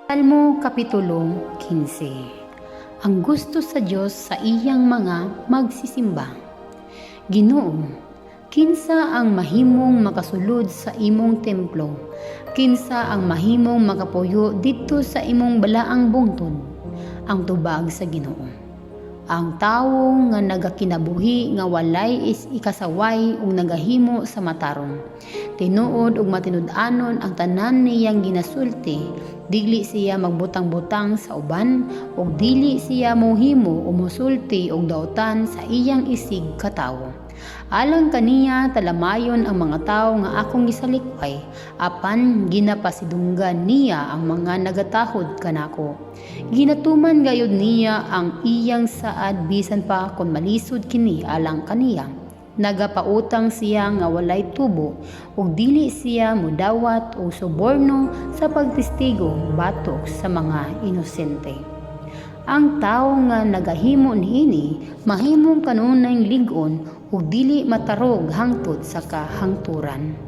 Salmo Kapitulo 15. Ang gusto sa Diyos sa iyang mga magsisimba. Ginoo, kinsa ang mahimong makasulod sa imong templo, kinsa ang mahimong makapuyo dito sa imong balaang bungtod. Ang tubag sa Ginoo. Ang tawo nga nagakinabuhi nga walay is ikasaway ug nagahimo sa matarong. Tinuod ug matinud-anon ang tanan niyang ginasulti, dili siya magbutang-butang sa uban ug dili siya mohimo o mosulti og daotan sa iyang isig katawo. Alang kaniya talamayon ang mga tawo nga akong gisalikway, apan ginapasidunggan niya ang mga nagatahod kanako. Ginatuman gayud niya ang iyang saad bisan pa kon malisod kini alang kaniya. Nagapautang siya nga walay tubo ug dili siya mudawat o suborno sa pagtestigo batok sa mga inosente. Ang tawo nga nagahimo niini mahimong kanunay lig-on ug dili matarog hangtod sa kahangturan.